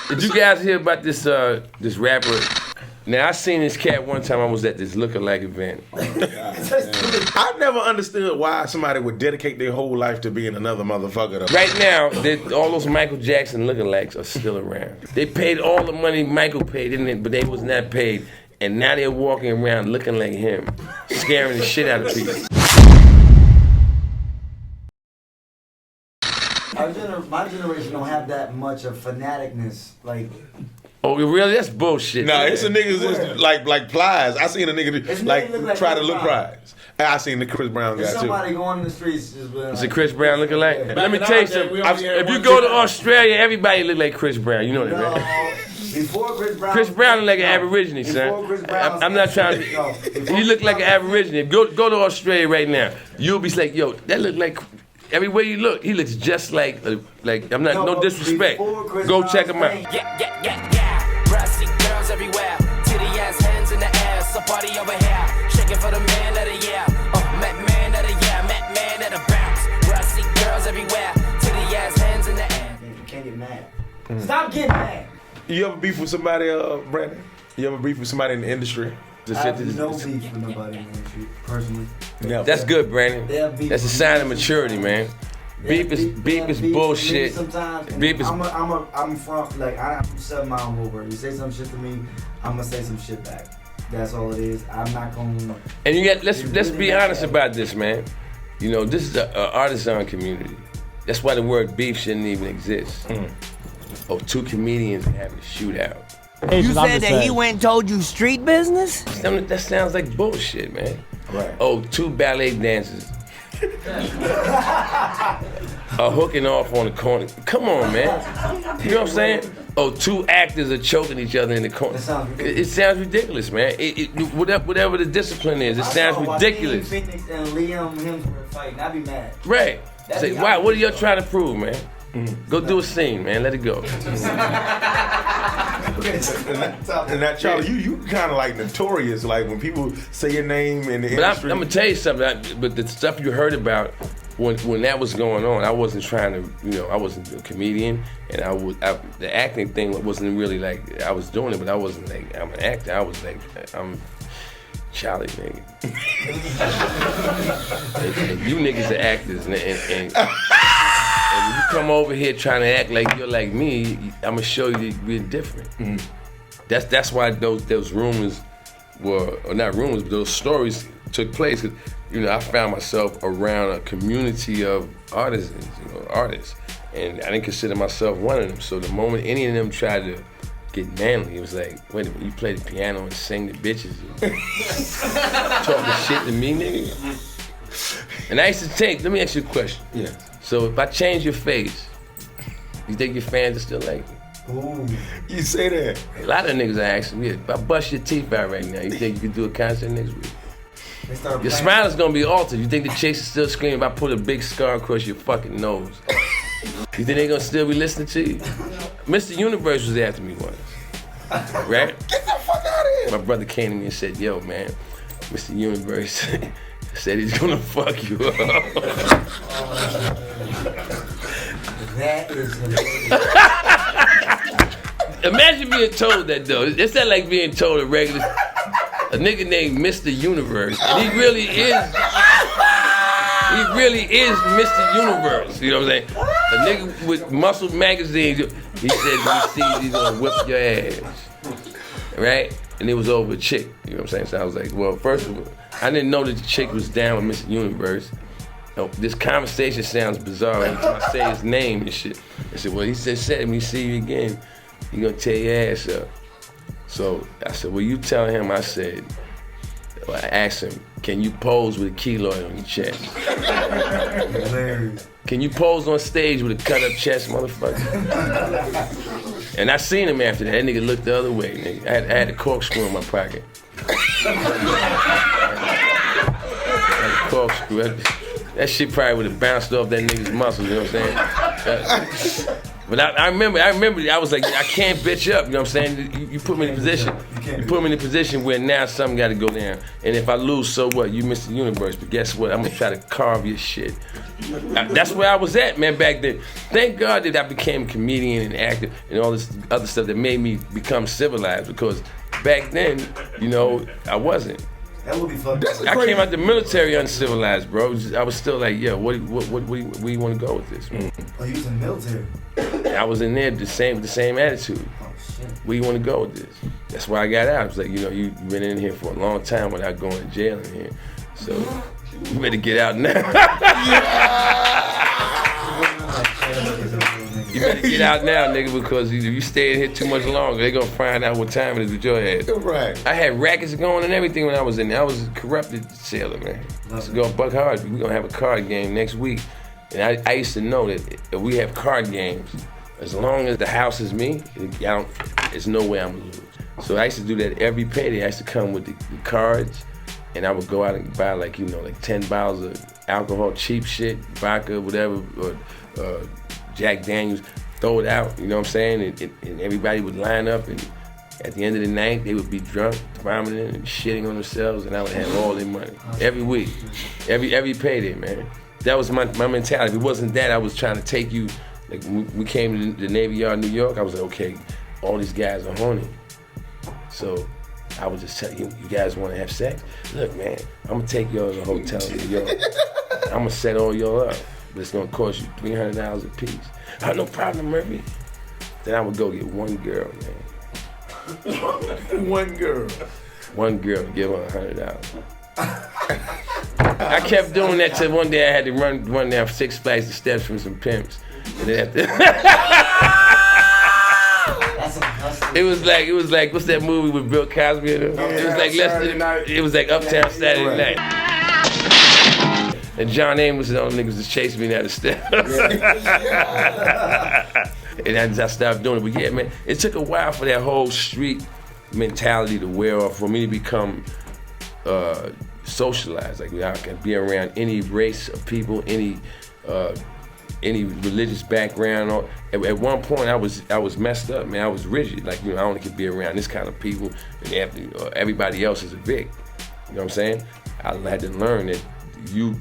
Did you guys hear about this this rapper? Now, I seen this cat one time. I was at this lookalike event. I never understood why somebody would dedicate their whole life to being another motherfucker. Right now, all those Michael Jackson lookalikes are still around. They paid all the money Michael paid, didn't it? But they was not paid. And now they're walking around looking like him, scaring the shit out of people. My generation don't have that much of fanaticness, like. Oh, really? That's bullshit. Nah, it's a nigga that's like Plies. I seen a nigga like try to look Plies. I seen the Chris Brown guy too. Somebody going in the streets just being It's a Chris Brown looking like? Yeah. Let me tell you something. If you go to Australia, everybody look like Chris Brown. You know that, right? Before Chris Brown look like an Aborigine, son. I'm not trying to. You look like an Aborigine. Go to Australia right now. You'll be like, yo, that look like. Everywhere you look, he looks just like I'm not no disrespect. Go check him out. Yeah. Brassy girls everywhere, titty ass hands in the air, somebody over here, shaking for the man of the year. Met man of the year, met man of the bounce. Brassy girls everywhere, titty ass hands in the air. You can't get mad. Stop getting mad. You ever beef with somebody, Brandon? You ever beef with somebody in the industry? I have no beef with nobody in the industry, personally. Never. That's good, Brandon. That's a sign of maturity, man. Beef is bullshit. Sometimes beef is. I'm from I'm 7 Mile over. You say some shit to me, I'm gonna say some shit back. That's all it is. I'm not gonna. And you got let's be honest about this, man. You know, this is an artisan community. That's why the word beef shouldn't even exist. Oh, two comedians having a shootout. You said that he went and told you street business? That sounds like bullshit, man. Right. Oh, two ballet dancers are hooking off on the corner. Come on, man. You know what I'm saying? Oh, two actors are choking each other in the corner. It sounds ridiculous, man. Whatever the discipline is, it sounds ridiculous. Phoenix and Liam Hemsworth fighting, I'd be mad. Right. Say, why? What are y'all trying to prove, man? Go do a scene, man. Let it go. And that Charlie, you kind of like notorious. Like when people say your name in the industry. I'm gonna tell you something. But the stuff you heard about when that was going on, I wasn't trying to. I wasn't a comedian, and the acting thing wasn't really like I was doing it, but I wasn't like I'm an actor. I was like I'm Charlie, nigga. and you niggas are actors, and when you come over here trying to act like you're like me, I'm gonna show you that we're different. That's why those rumors or not rumors, but those stories took place. Cause, I found myself around a community of artisans, artists, and I didn't consider myself one of them. So the moment any of them tried to get manly, it was like, wait a minute, you play the piano and sing to bitches, talking shit to me, nigga. And I used to think, let me ask you a question. Yeah. So if I change your face, you think your fans will still like me? Ooh. You say that. A lot of niggas are asking me, if I bust your teeth out right now, you think you could do a concert next week? Your smile is gonna be altered. You think the chicks are still screaming if I put a big scar across your fucking nose? You think they gonna still be listening to you? Mr. Universe was after me once, right? Get the fuck out of here. My brother came to me and said, yo, man, Mr. Universe said he's gonna fuck you up. That is hilarious. Imagine being told that, though. It's not like being told a nigga named Mr. Universe, and he really is Mr. Universe, you know what I'm saying? A nigga with Muscle magazine, he said, you see, he's gonna whip your ass, right? And it was over a chick, you know what I'm saying? So I was like, well, first of all, I didn't know that the chick was down with Mr. Universe. This conversation sounds bizarre every time I say his name and shit. I said, well, he said, when he see you again, he gonna tear your ass up. So I said, well, you tell him, I asked him, can you pose with a keloid on your chest? Can you pose on stage with a cut up chest, motherfucker? And I seen him after that. That nigga looked the other way, nigga. I had a corkscrew in my pocket. I had a corkscrew. That shit probably would have bounced off that nigga's muscles, you know what I'm saying? But I remember, I was like, I can't bitch up, you know what I'm saying? You put me in a position. can't. You put me in a position where now something got to go down. And if I lose, so what? You missed the universe. But guess what? I'm gonna try to carve your shit. That's where I was at, man, back then. Thank God that I became a comedian and actor and all this other stuff that made me become civilized. Because back then, you know, I wasn't. That would be fun. I came out the military uncivilized, bro. I was still like, yo, where do you want to go with this, man? Oh, you was in the military? I was in there with the same attitude. Oh, shit. Where you want to go with this? That's why I got out. I was like, you know, you've been in here for a long time without going to jail in here. So you better get out now. You better get out now, nigga, because if you stay in here too much longer, they're going to find out what time it is with your head. Right. I had rackets going and everything when I was in there. I was a corrupted sailor, man. Let's go buck hard. We're going to have a card game next week. And I used to know that if we have card games, as long as the house is me, there's no way I'm going to lose. So I used to do that every payday. I used to come with the cards, and I would go out and buy like 10 bottles of alcohol, cheap shit, vodka, whatever, or Jack Daniels, throw it out, you know what I'm saying? And everybody would line up, and at the end of the night, they would be drunk, vomiting and shitting on themselves, and I would have all their money. Every week, every payday, man. That was my mentality. If it wasn't that, I was trying to take you, like when we came to the Navy Yard, New York, I was like, okay, all these guys are horny. So I would just tell you, you guys want to have sex? Look, man, I'm going to take y'all to a hotel in New York. I'm going to set all y'all up. But it's going to cost you $300 a piece. No problem, Murphy. Then I would go get one girl, man. One girl. One girl, give her $100. I kept doing that till one day I had to run down 6 flights of steps from some pimps. And then it was like what's that movie with Bill Cosby in it? It was like Uptown Saturday Night. And John Amos and all them niggas just chasing me down the steps. And I stopped doing it. But yeah, man, it took a while for that whole street mentality to wear off, for me to become socialized. Like I can be around any race of people, any religious background. At one point, I was messed up, man. I was rigid. Like, I only could be around this kind of people, and everybody else is a Vic. You know what I'm saying? I had to learn that you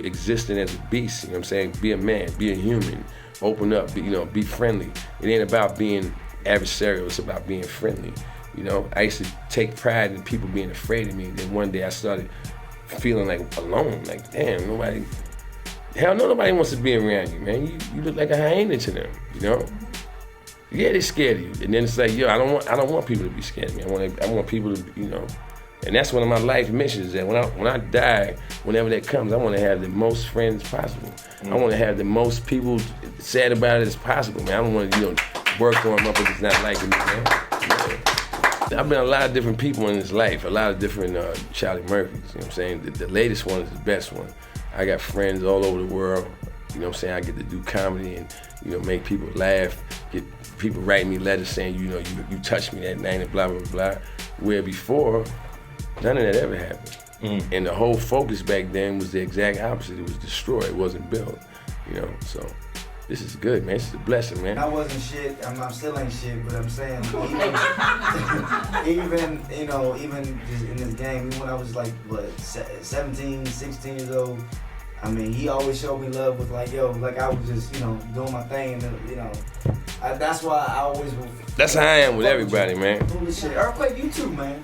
existing as a beast. You know what I'm saying? Be a man, be a human, open up, be friendly. It ain't about being adversarial. It's about being friendly. I used to take pride in people being afraid of me. And then one day I started feeling like alone. Like, damn, nobody wants to be around you, man. You look like a hyena to them, Yeah, they're scared of you. And then it's like, yo, I don't want people to be scared of me. I want people to, And that's one of my life missions. That when I die, whenever that comes, I want to have the most friends possible. I want to have the most people sad about it as possible, man. I don't want to, work on motherfuckers not liking me, man. I've been a lot of different people in this life, a lot of different Charlie Murphys, you know what I'm saying? The latest one is the best one. I got friends all over the world, you know what I'm saying? I get to do comedy and, make people laugh, get people writing me letters saying, you touched me that night and blah, blah, blah. Where before, none of that ever happened. And the whole focus back then was the exact opposite. It was destroyed, it wasn't built, so. This is good, man. This is a blessing, man. I wasn't shit. I'm still ain't shit, but I'm saying, even just in this game, even when I was like, 17, 16 years old, I mean, he always showed me love with like, yo, like I was just, doing my thing, and that's why I always. That's how I am with everybody, man. Holy shit, Earthquake, you too, man.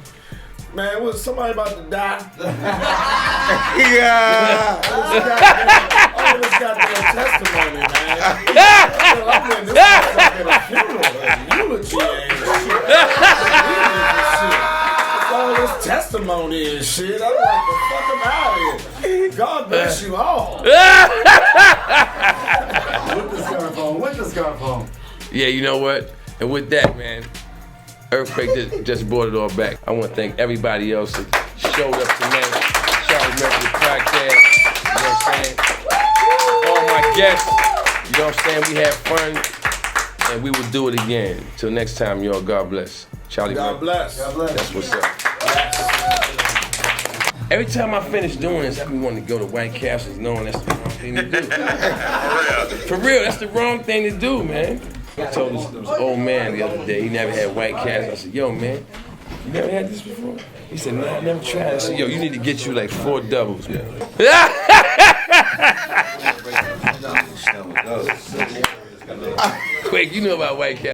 Man, was somebody about to die? Yeah. All this goddamn testimony, man. I'm in this motherfucker at a funeral, a eulogy and shit. It's all this testimony and shit. I'm like, the fuck am out of here. God bless you all. With the scarf. Yeah, you know what? And with that, man, Earthquake just brought it all back. I want to thank everybody else that showed up tonight. Charlie Murphy podcast. You know what I'm saying? All my guests. You know what I'm saying? We had fun, and we will do it again. Till next time, y'all. God bless. Charlie Murphy. God bless. That's what's up. Every time I finish doing this, I be wanting to go to White Castles knowing that's the wrong thing to do. For real, that's the wrong thing to do, man. I told this old man the other day, he never had White Castles. I said, yo, man, You never had this before? He said, no, I never tried. I said, yo, you need to get you like 4 doubles, man. Quake, you know about White Cat.